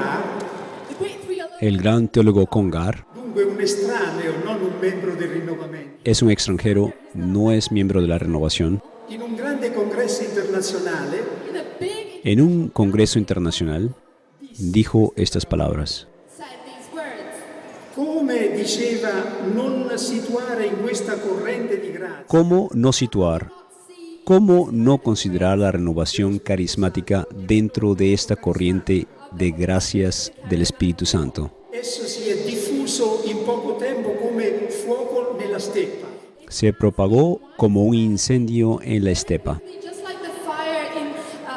Congar, El gran teólogo Congar dunque un estraneo, non un membro del rinnovamento, es un extranjero, no es miembro de la renovación. in un grande congresso internazionale En un congreso internacional dijo estas palabras. come diceva non situare in questa corrente di grazia ¿Cómo no situar? ¿Cómo no considerar la renovación carismática dentro de esta corriente de gracias del Espíritu Santo? esso si è diffuso in poco tempo come fuoco nella steppa. Se propagó como un incendio en la estepa. Just like the fire in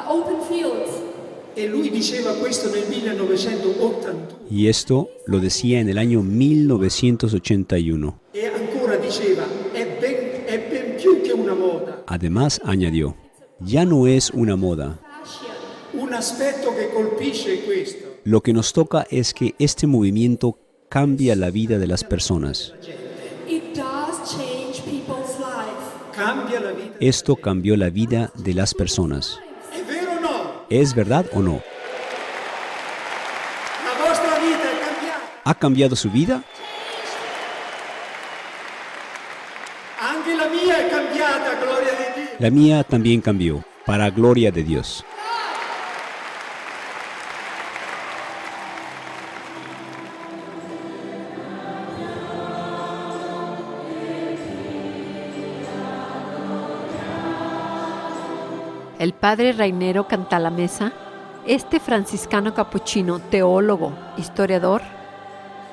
open fields. E lui diceva questo nel 1981 Y esto lo decía en el año 1981. e ancora diceva è ben più che una moda, Además añadió, ya no es una moda. un aspetto che colpisce è questo. Lo que nos toca es que este movimiento cambia la vida de las personas. It does change people's life. Cambia la vita. Esto cambió la vida de las personas. È vero o no? ¿Es verdad o no? La vostra vita è cambiata. ¿Ha cambiado su vida? Anche la mia è cambiata, gloria di Dio. La mía también cambió, para gloria de Dios. El padre Rainero Cantalamessa, este franciscano capuchino, teólogo, historiador,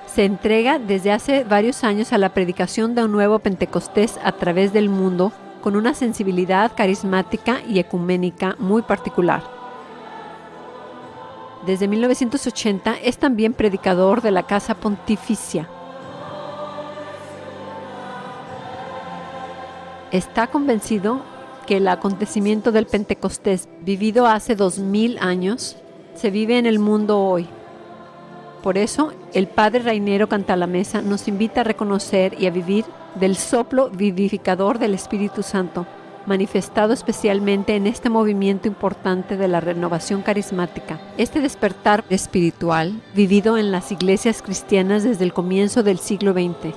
se entrega desde hace varios años a la predicación de un nuevo Pentecostés a través del mundo con una sensibilidad carismática y ecuménica muy particular. Desde 1980 es también predicador de la Casa Pontificia. Está convencido que el acontecimiento del Pentecostés, vivido hace 2000 años, se vive en el mundo hoy. Por eso, el padre Rainero Cantalamessa nos invita a reconocer y a vivir del soplo vivificador del Espíritu Santo, manifestado especialmente en este movimiento importante de la renovación carismática. Este despertar espiritual, vivido en las iglesias cristianas desde el comienzo del siglo XX.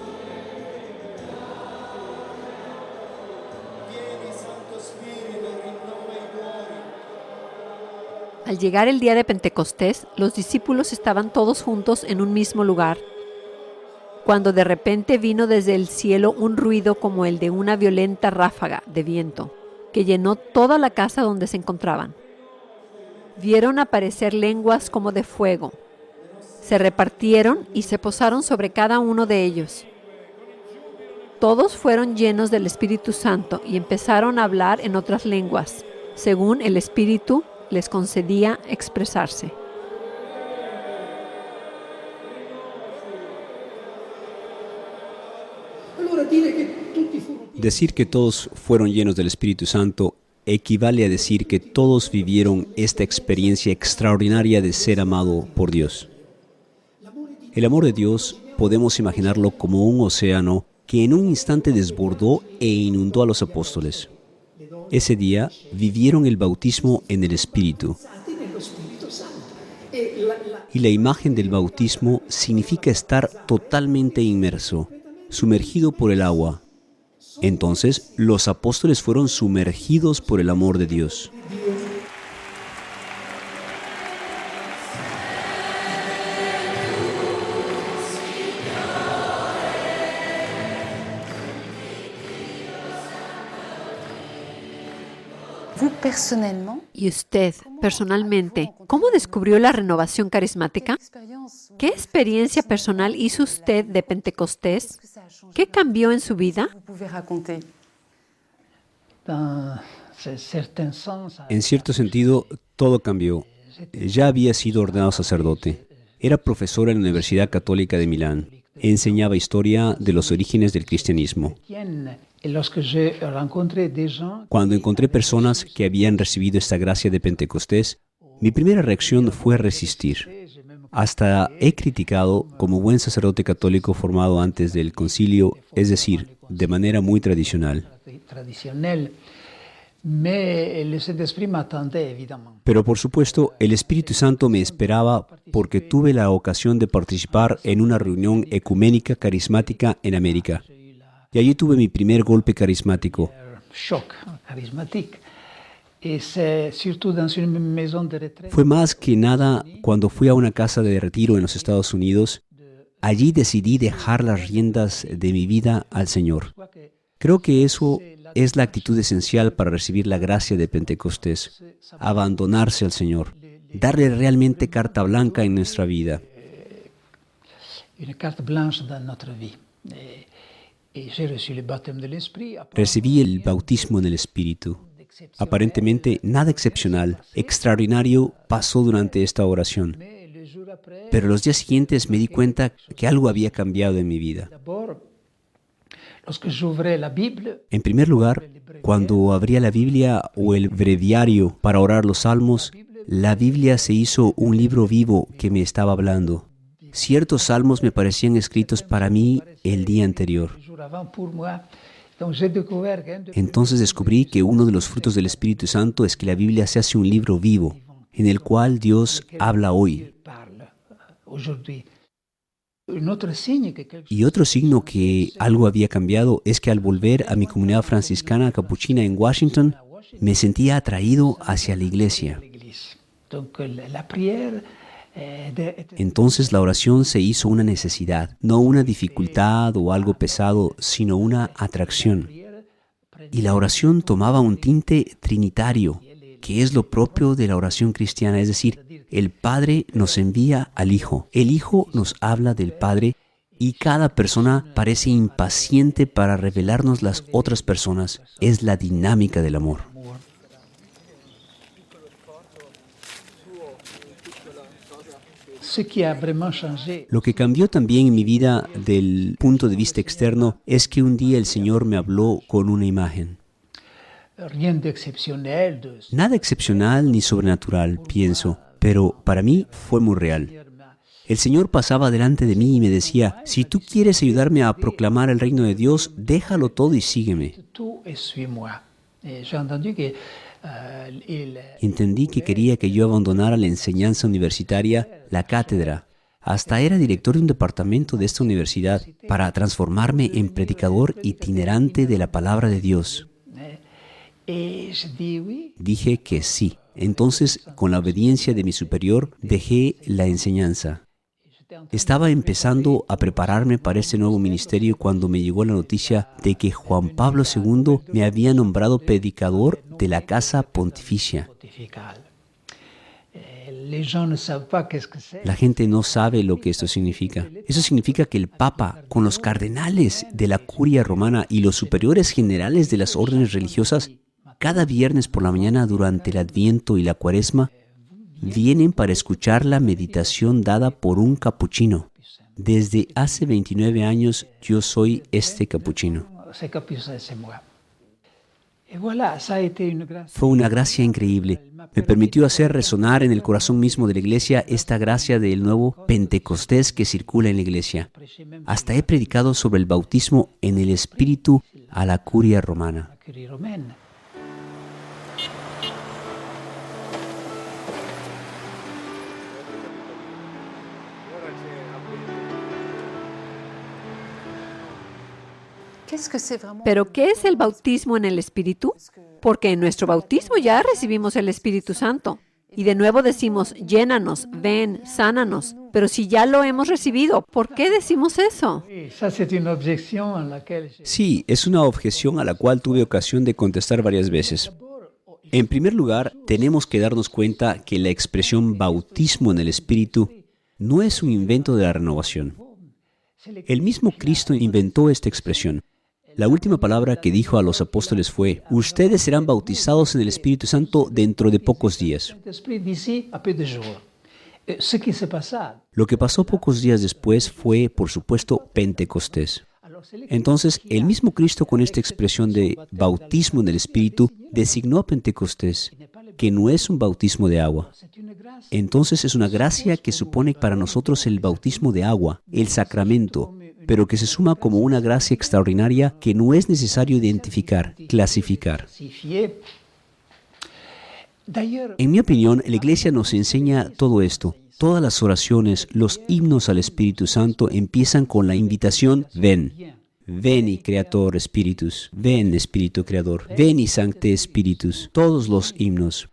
Al llegar el día de Pentecostés, los discípulos estaban todos juntos en un mismo lugar, cuando de repente vino desde el cielo un ruido como el de una violenta ráfaga de viento, que llenó toda la casa donde se encontraban. Vieron aparecer lenguas como de fuego. Se repartieron y se posaron sobre cada uno de ellos. Todos fueron llenos del Espíritu Santo y empezaron a hablar en otras lenguas, según el Espíritu les concedía expresarse. Decir que todos fueron llenos del Espíritu Santo equivale a decir que todos vivieron esta experiencia extraordinaria de ser amado por Dios. El amor de Dios podemos imaginarlo como un océano que en un instante desbordó e inundó a los apóstoles. Ese día vivieron el bautismo en el Espíritu. Y la imagen del bautismo significa estar totalmente inmerso, sumergido por el agua. Entonces, los apóstoles fueron sumergidos por el amor de Dios. ¿Y usted, personalmente, cómo descubrió la renovación carismática? ¿Qué experiencia personal hizo usted de Pentecostés? ¿Qué cambió en su vida? En cierto sentido, todo cambió. Ya había sido ordenado sacerdote. Era profesor en la Universidad Católica de Milán. Enseñaba historia de los orígenes del cristianismo. Cuando encontré personas que habían recibido esta gracia de Pentecostés, mi primera reacción fue resistir. Hasta he criticado como buen sacerdote católico formado antes del concilio, es decir, de manera muy tradicional. Mais le Saint-Esprit m'attendait, évidemment. Pero por supuesto, el Espíritu Santo me esperaba porque tuve la ocasión de participar en una reunión ecuménica carismática en América. Y allí tuve mi primer golpe carismático. Choc charismatique. Et c'est surtout dans une maison de retraite. Fue más que nada cuando fui a una casa de retiro en los Estados Unidos. Allí decidí dejar las riendas de mi vida al Señor. Creo que eso es la actitud esencial para recibir la gracia de Pentecostés. Abandonarse al Señor. Darle realmente carta blanca en nuestra vida. Une carte blanche dans notre vie. Et j'ai reçu le baptême de l'Esprit. Recibí el bautismo en el Espíritu. Aparentemente nada excepcional, extraordinario pasó durante esta oración. Pero los días siguientes me di cuenta que algo había cambiado en mi vida. D'abord, lorsque j'ouvrais la Bible, En primer lugar, cuando abría la Biblia o el breviario para orar los salmos, la Biblia se hizo un libro vivo que me estaba hablando. Ciertos salmos me parecían escritos para mí el día anterior. le jour avant pour moi. Donc j'ai découvert qu'un de Entonces descubrí que uno de los frutos del Espíritu Santo es que la Biblia se hace un libro vivo, en el cual Dios habla hoy. parle aujourd'hui. Un autre signe que quelque Y otro signo que algo había cambiado es que al volver a mi comunidad franciscana capuchina en Washington, me sentía atraído hacia la iglesia. l'église. Donc la prière était Entonces la oración se hizo una necesidad, no una dificultad o algo pesado, sino una atracción. Y la oración tomaba un tinte trinitario, que es lo propio de la oración cristiana, es decir, el Padre nos envía al Hijo, el Hijo nos habla del Padre y cada persona parece impaciente para revelarnos las otras personas. Es la dinámica del amor. ce qui a vraiment changé. Lo que cambió también en mi vida del punto de vista externo es que un día el Señor me habló con una imagen. Rien d'exceptionnel, Nada excepcional ni sobrenatural, pienso, pero para mí fue muy real. El Señor pasaba delante de mí y me decía, si tú quieres ayudarme a proclamar el reino de Dios, déjalo todo y sígueme. tout et suis-moi. Et j'ai entendu que il Entendí que quería que yo abandonara la enseñanza universitaria, la cátedra. Hasta era director de un departamento de esta universidad para transformarme en predicador itinerante de la palabra de Dios. et je dis oui. Dije que sí. Entonces, con la obediencia de mi superior, dejé la enseñanza. Estaba empezando a prepararme para este nuevo ministerio cuando me llegó la noticia de que Juan Pablo II me había nombrado predicador de la Casa Pontificia. Pontifical. Les gens ne savent pas qu'est-ce que c'est. La gente no sabe lo que esto significa. Eso significa que el Papa, con los cardenales de la Curia Romana y los superiores generales de las órdenes religiosas, cada viernes por la mañana durante el Adviento y la Cuaresma, vienen para escuchar la meditación dada por un capuchino. Desde hace 29 años yo soy este capuchino. C'est capucin, c'est moi. Et voilà, ça a été une grâce. Fue una gracia increíble. Me permitió hacer resonar en el corazón mismo de la iglesia esta gracia del nuevo Pentecostés que circula en la iglesia. Hasta he predicado sobre el bautismo en el Espíritu a la Curia Romana. La curie romaine. Pero ¿qué es el bautismo en el Espíritu? Porque en nuestro bautismo ya recibimos el Espíritu Santo. Y de nuevo decimos, llénanos, ven, sánanos. Pero si ya lo hemos recibido, ¿por qué decimos eso? Et ça, c'est une objection à laquelle j'ai... Sí, es una objeción a la cual tuve ocasión de contestar varias veces. En primer lugar, tenemos que darnos cuenta que la expresión bautismo en el Espíritu no es un invento de la renovación. El mismo Cristo inventó esta expresión. La última palabra que dijo a los apóstoles fue, ustedes serán bautizados en el Espíritu Santo dentro de pocos días. L'esprit d'ici à peu de jours. Et ce qui se passa. Lo que pasó pocos días después fue, por supuesto, Pentecostés. Entonces, el mismo Cristo con esta expresión de bautismo en el Espíritu designó a Pentecostés, que no es un bautismo de agua. Entonces es una gracia que supone para nosotros el bautismo de agua, el sacramento, pero que se suma como una gracia extraordinaria que no es necesario identificar, clasificar. Classifié D'ailleurs, En mi opinión, la Iglesia nos enseña todo esto. Todas las oraciones, los himnos al Espíritu Santo empiezan con la invitación, ven. Veni Creator Spiritus, ven Espíritu Creador, veni Sancte Spiritus, todos los himnos.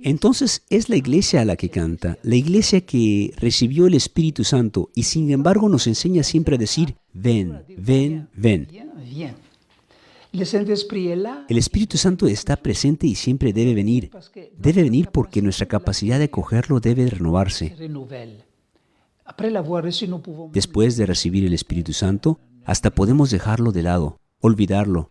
Entonces es la Iglesia a la que canta, la Iglesia que recibió el Espíritu Santo y sin embargo nos enseña siempre a decir, ven, ven, ven. viens. Le Saint-Esprit est là. El Espíritu Santo está presente y siempre debe venir. Debe venir porque nuestra capacidad de acogerlo debe renovarse. Se renouvelle. Après l'avoir reçu, nous pouvons Después de recibir el Espíritu Santo, hasta podemos dejarlo de lado, olvidarlo.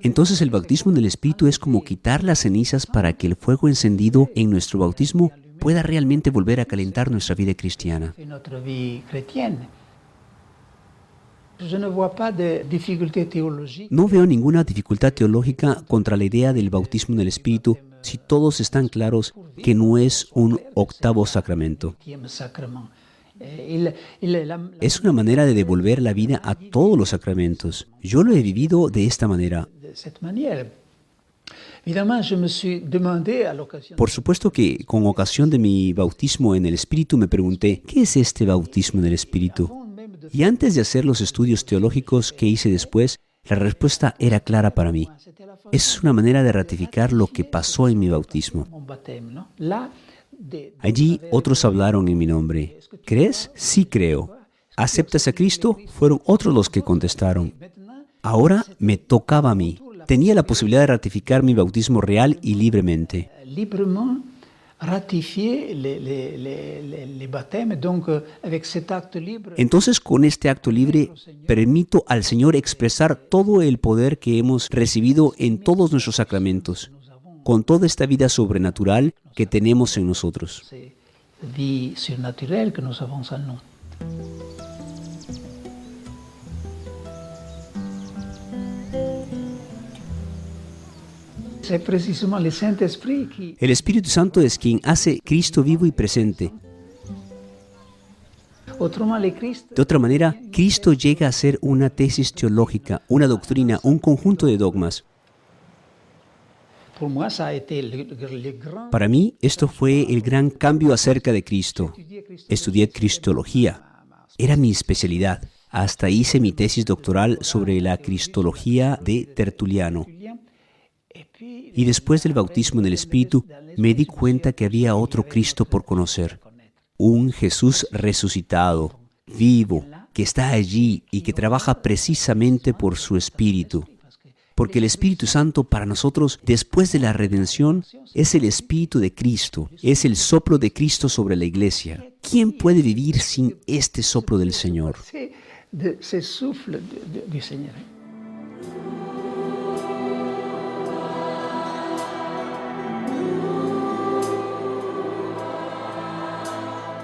Entonces el bautismo en el Espíritu es como quitar las cenizas para que el fuego encendido en nuestro bautismo pueda realmente volver a calentar nuestra vida cristiana. faire notre vie chrétienne. Je ne vois pas de difficulté théologique. No veo ninguna dificultad teológica contra la idea del bautismo en el Espíritu si todos están claros que no es un octavo sacramento. Septième sacrement. Es una manera de devolver la vida a todos los sacramentos. Yo lo he vivido de esta manera. De cette manière. Évidemment, je me suis demandé à l'occasion Por supuesto que con ocasión de mi bautismo en el Espíritu me pregunté, ¿qué es este bautismo en el Espíritu? Y antes de hacer los estudios teológicos que hice después, la respuesta era clara para mí. Es una manera de ratificar lo que pasó en mi bautismo. mon baptême, non? Là, Allí otros hablaron en mi nombre. ¿Crees? Sí creo. ¿Aceptas a Cristo? Fueron otros los que contestaron. Ahora me tocaba a mí. Tenía la posibilidad de ratificar mi bautismo real y libremente. librement ratifier les baptêmes. Donc, avec cet acte libre, Entonces, con este acto libre, permito al Señor expresar todo el poder que hemos recibido en todos nuestros sacramentos, con toda esta vida sobrenatural que tenemos en nosotros. c'est la vie surnaturelle que nous avons en nous. C'est précisément le Saint-Esprit qui El Espíritu Santo es quien hace Cristo vivo y presente. autrement le Christ De otra manera, Cristo llega a ser una tesis teológica, una doctrina, un conjunto de dogmas. pour moi ça a été le grand Para mí, esto fue el gran cambio acerca de Cristo. Estudié Cristología. Era mi especialidad. Hasta hice mi tesis doctoral sobre la Cristología de Tertuliano. et puis Y después del bautismo en el Espíritu, me di cuenta que había otro Cristo por conocer. Un Jesús resucitado, vivo, que está allí y que trabaja precisamente por su Espíritu. Porque el Espíritu Santo para nosotros, después de la redención, es el Espíritu de Cristo, es el soplo de Cristo sobre la Iglesia. ¿Quién puede vivir sin este soplo del Señor? c'est de ce souffle du Seigneur.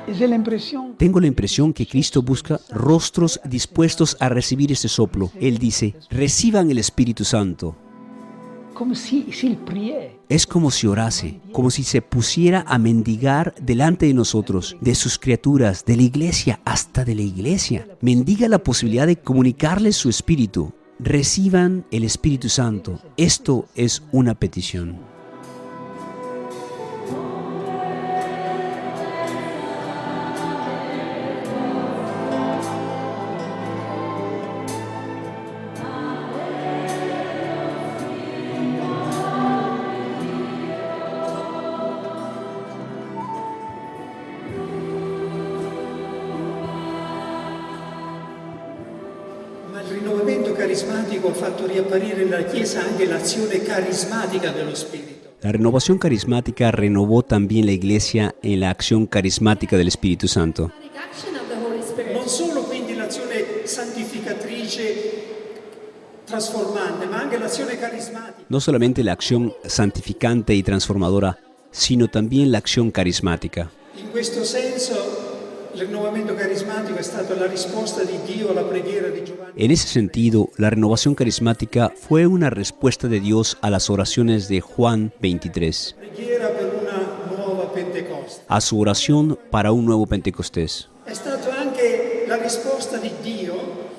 J'ai l'impression Tengo la impresión que Cristo busca rostros dispuestos a recibir ese soplo. Él dice, reciban el Espíritu Santo. comme s'il priait. Es como si orase, como si se pusiera a mendigar delante de nosotros, de sus criaturas, de la iglesia, hasta de la iglesia. Mendiga la posibilidad de comunicarles su espíritu. Reciban el Espíritu Santo. Esto es una petición. Ma il rinnovamento carismatico ha fatto riapparire nella Chiesa anche l'azione carismatica dello Spirito. La renovación carismática renovó también la iglesia en la acción carismática del Espíritu Santo. action of the Holy Spirit. Non solo quindi l'azione santificatrice trasformante, ma anche l'azione carismatica. No solamente la acción santificante y transformadora, sino también la acción carismática. In questo senso il rinnovamento carismatico è stata la risposta di Dio alla preghiera di Giovanni. En ese sentido, la renovación carismática fue una respuesta de Dios a las oraciones de Juan 23, Preghiera per una nuova Pentecoste. a su oración para un nuevo Pentecostés. È stata anche la risposta di Dio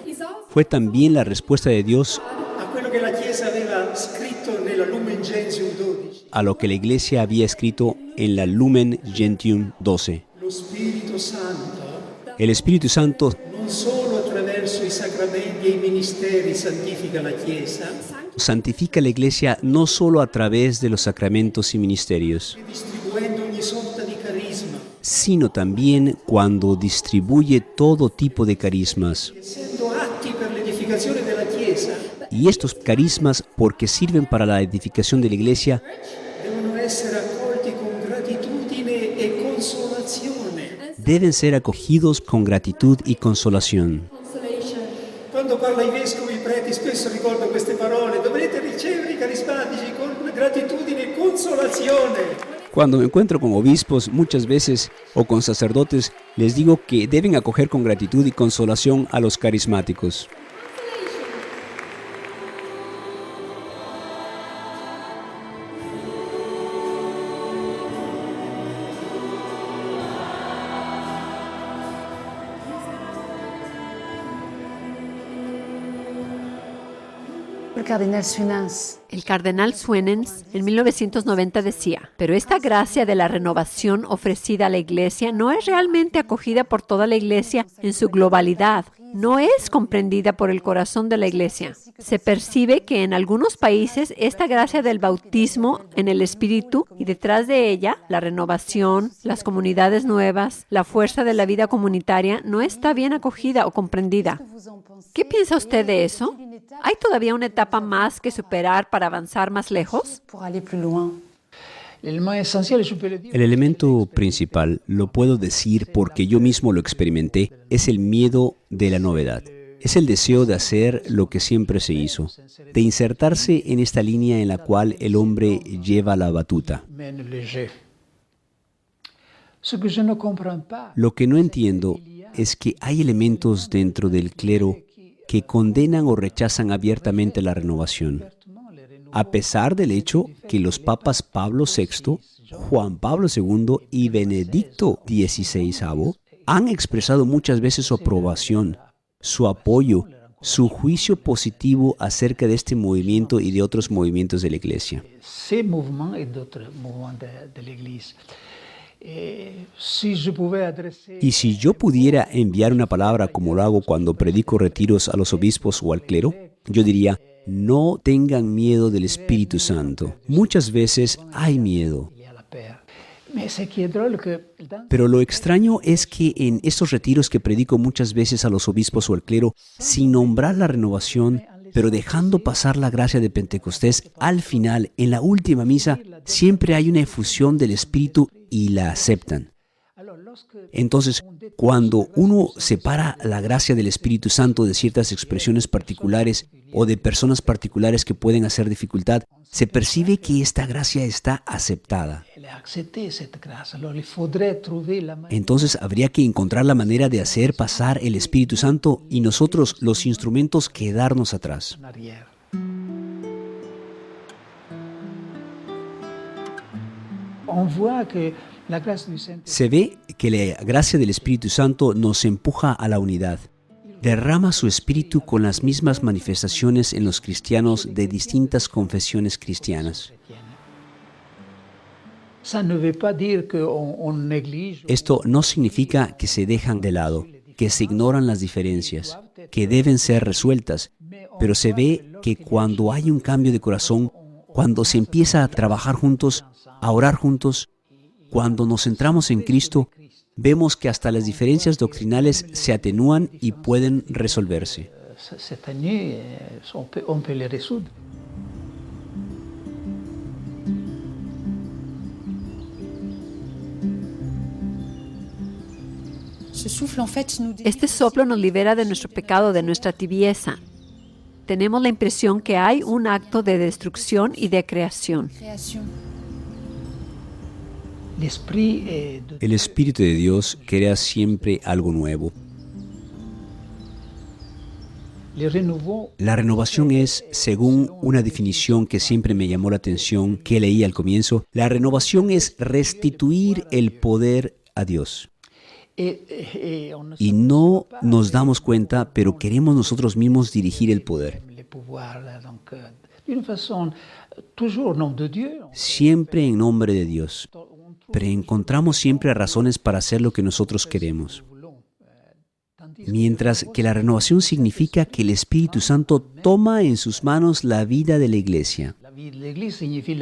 He's also Fue también la respuesta de Dios a quello che la Chiesa aveva scritto nella Lumen Gentium 12. a lo que la Iglesia había escrito en la Lumen Gentium 12. Lo Spirito Santo El Espíritu Santo non solo attraverso i sacramenti e i ministeri santifica la Chiesa, santifica la Iglesia no solo a través de los sacramentos y ministerios, distribuendo ogni sorta di carisma, sino también cuando distribuye todo tipo de carismas. essendo atti per l'edificazione della Chiesa, Y estos carismas, porque sirven para la edificación de la Iglesia, devono essere accolti con gratitudine e consolazione. deben ser acogidos con gratitud y consolación. Consolation. Quando parlo ai vescovi e ai preti spesso ricordo queste parole: dovrete ricevere i carismatici con gratitudine e consolazione. Cuando me encuentro con obispos muchas veces o con sacerdotes, les digo que deben acoger con gratitud y consolación a los carismáticos. El cardenal Suenens en 1990 decía, pero esta gracia de la renovación ofrecida a la Iglesia no es realmente acogida por toda la Iglesia en su globalidad, no es comprendida por el corazón de la Iglesia. Se percibe que en algunos países esta gracia del bautismo en el Espíritu y detrás de ella, la renovación, las comunidades nuevas, la fuerza de la vida comunitaria no está bien acogida o comprendida. ¿Qué piensa usted de eso? ¿Hay todavía una etapa más que superar para avanzar más lejos? El elemento principal, lo puedo decir porque yo mismo lo experimenté, es el miedo de la novedad. Es el deseo de hacer lo que siempre se hizo, de insertarse en esta línea en la cual el hombre lleva la batuta. Lo que no entiendo es que hay elementos dentro del clero que condenan o rechazan abiertamente la renovación, a pesar del hecho que los papas Pablo VI, Juan Pablo II y Benedicto XVI han expresado muchas veces su aprobación, su apoyo, su juicio positivo acerca de este movimiento y de otros movimientos de la Iglesia. Y si yo pudiera enviar una palabra como lo hago cuando predico retiros a los obispos o al clero, yo diría: no tengan miedo del Espíritu Santo. Muchas veces hay miedo. Pero lo extraño es que en estos retiros que predico muchas veces a los obispos o al clero, sin nombrar la renovación, pero dejando pasar la gracia de Pentecostés, al final, en la última misa, siempre hay una efusión del Espíritu y la aceptan. Entonces, cuando uno separa la gracia del Espíritu Santo de ciertas expresiones particulares o de personas particulares que pueden hacer dificultad, se percibe que esta gracia está aceptada. Entonces habría que encontrar la manera de hacer pasar el Espíritu Santo y nosotros, los instrumentos, quedarnos atrás. Se ve que la gracia del Espíritu Santo nos empuja a la unidad. Derrama su espíritu con las mismas manifestaciones en los cristianos de distintas confesiones cristianas. Esto no significa que se dejan de lado, que se ignoran las diferencias, que deben ser resueltas, pero se ve que cuando hay un cambio de corazón, cuando se empieza a trabajar juntos, a orar juntos, cuando nos centramos en Cristo, vemos que hasta las diferencias doctrinales se atenúan y pueden resolverse. Este soplo nos libera de nuestro pecado, de nuestra tibieza. Tenemos la impresión que hay un acto de destrucción y de creación. El Espíritu de Dios crea siempre algo nuevo. La renovación es, según una definición que siempre me llamó la atención, que leí al comienzo, la renovación es restituir el poder a Dios. Y no nos damos cuenta, pero queremos nosotros mismos dirigir el poder. d'une façon toujours au nom de Dieu. siempre en nombre de Dios. Pero encontramos siempre razones para hacer lo que nosotros queremos. Mientras que la renovación significa que el Espíritu Santo toma en sus manos la vida de la iglesia. La vie de l'Église signifie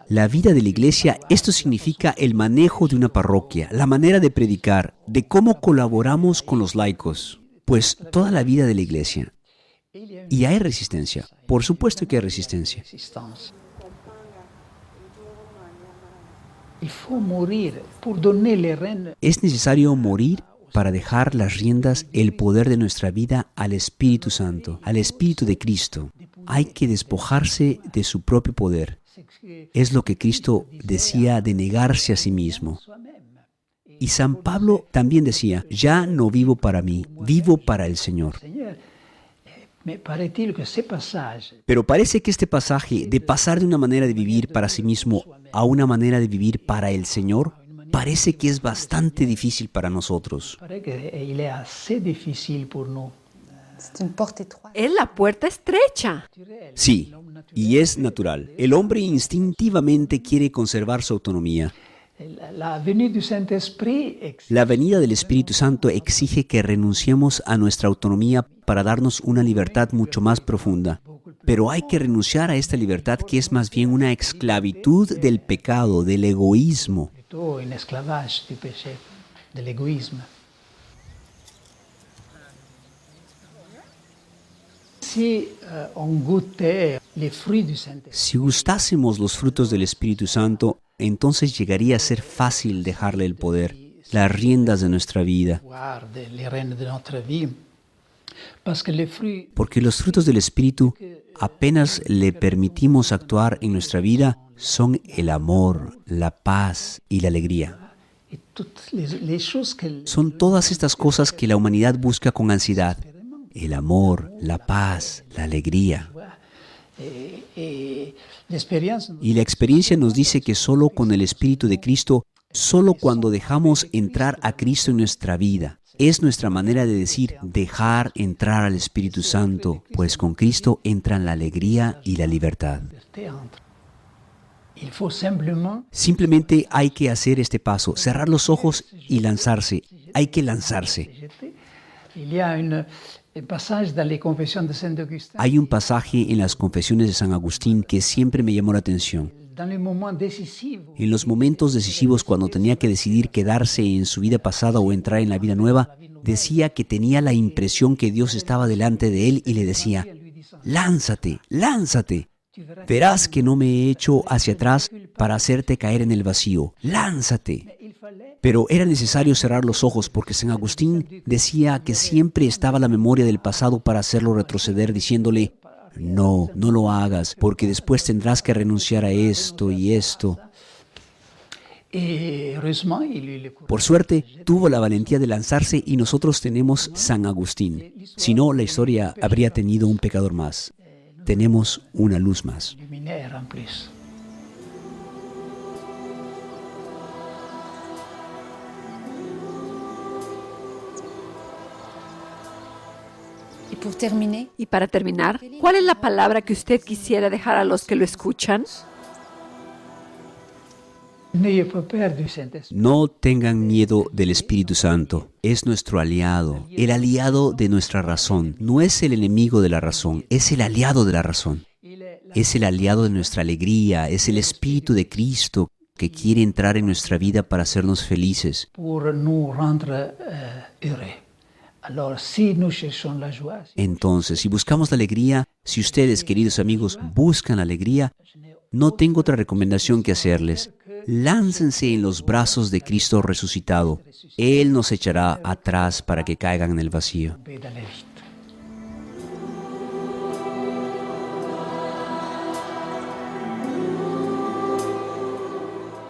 La vida de la iglesia, esto significa el manejo de una parroquia, la manera de predicar, de cómo colaboramos con los laicos. Pues toda la vida de la iglesia. Y hay resistencia, por supuesto que hay resistencia. résistance. Il faut mourir pour donner les rênes. Es necesario morir para dejar las riendas, el poder de nuestra vida al Espíritu Santo, al Espíritu de Cristo. Hay que despojarse de su propio poder. Es lo que Cristo decía de negarse a sí mismo. Y San Pablo también decía, ya no vivo para mí, vivo para el Señor. Seigneur, mais paraît-il que ces passages Pero parece que este pasaje de pasar de una manera de vivir para sí mismo a una manera de vivir para el Señor, parece que es bastante difícil para nosotros. paraît qu'il est assez difficile pour nous. C'est une porte étroite. Es la puerta estrecha. Sí, y es natural. El hombre instintivamente quiere conservar su autonomía. La venue du Saint-Esprit exige La venida del Espíritu Santo exige que renunciemos a nuestra autonomía para darnos una libertad mucho más profunda. Pero hay que renunciar a esta libertad que es más bien una esclavitud del pecado, del egoísmo. plutôt un esclavage du péché, de l'égoïsme. Si on goûtait les fruits du Saint-Esprit, Si gustásemos los frutos del Espíritu Santo, entonces llegaría a ser fácil dejarle el poder, las riendas de nuestra vida. voir les rênes de notre vie, parce que les fruits Porque los frutos del Espíritu, apenas le permitimos actuar en nuestra vida, son el amor, la paz y la alegría. et toutes les choses que Son todas estas cosas que la humanidad busca con ansiedad. El amor, la paz, la alegría. et l'expérience Y la experiencia nos dice que solo con el Espíritu de Cristo, solo cuando dejamos entrar a Cristo en nuestra vida, es nuestra manera de decir dejar entrar al Espíritu Santo, pues con Cristo entran la alegría y la libertad. entre. Il faut simplement Simplemente hay que hacer este paso, cerrar los ojos y lanzarse. Hay que lanzarse. jeter. Il y a un passage dans les confessions de Saint-Augustin. Hay un pasaje en las confesiones de San Agustín que siempre me llamó la atención. Dans les moments décisifs, En los momentos decisivos cuando tenía que decidir quedarse en su vida pasada o entrar en la vida nueva, decía que tenía la impresión que Dios estaba delante de él y le decía, lánzate, lánzate. Verás que no me he hecho hacia atrás para hacerte caer en el vacío. Lánzate. Pero era necesario cerrar los ojos porque San Agustín decía que siempre estaba la memoria del pasado para hacerlo retroceder diciéndole, no, no lo hagas, porque después tendrás que renunciar a esto y esto. et heureusement, il eut le courage. Por suerte, tuvo la valentía de lanzarse y nosotros tenemos San Agustín. Si no, la historia habría tenido un pecador más. Tenemos una luz más. Luminaire en plus. Et pour terminer, Y para terminar, ¿cuál es la palabra que usted quisiera dejar a los que lo escuchan? N'ayez pas peur du Saint-Esprit. No tengan miedo del Espíritu Santo. Es nuestro aliado, el aliado de nuestra razón. No es el enemigo de la razón, es el aliado de la razón. Es el aliado de nuestra alegría, es el Espíritu de Cristo que quiere entrar en nuestra vida para hacernos felices. Pour nous rendre heureux. Alors, si nous cherchons la joie, Entonces, si buscamos la alegría, si ustedes, queridos amigos, buscan la alegría, no tengo otra recomendación que hacerles. Láncense en los brazos de Cristo resucitado. Él nos echará atrás para que caigan en el vacío. tomber dans le vide.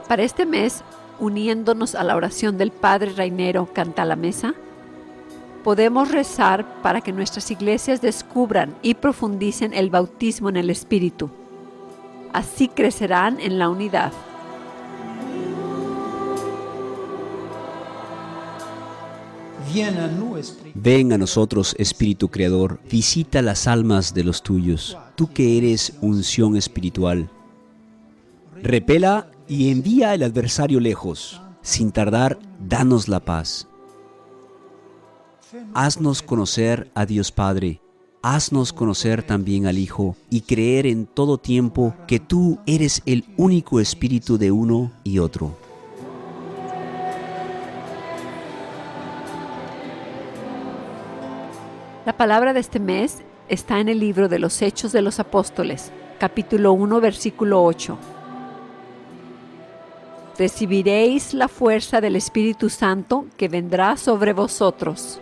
Para este mes, uniéndonos a la oración del Padre Rainero Canta la Mesa, podemos rezar para que nuestras iglesias descubran y profundicen el bautismo en el Espíritu. Así crecerán en la unidad. Viens à nous, Esprit. Ven a nosotros, Espíritu Creador, visita las almas de los tuyos. tú que eres unción espiritual. Repela y envía al adversario lejos. Sin tardar, danos la paz. Haznos conocer a Dios Padre. Haznos conocer también al Hijo y creer en todo tiempo que tú eres el único Espíritu de uno y otro. La palabra de este mes está en el libro de los Hechos de los Apóstoles, capítulo 1, versículo 8. Recibiréis la fuerza del Espíritu Santo que vendrá sobre vosotros.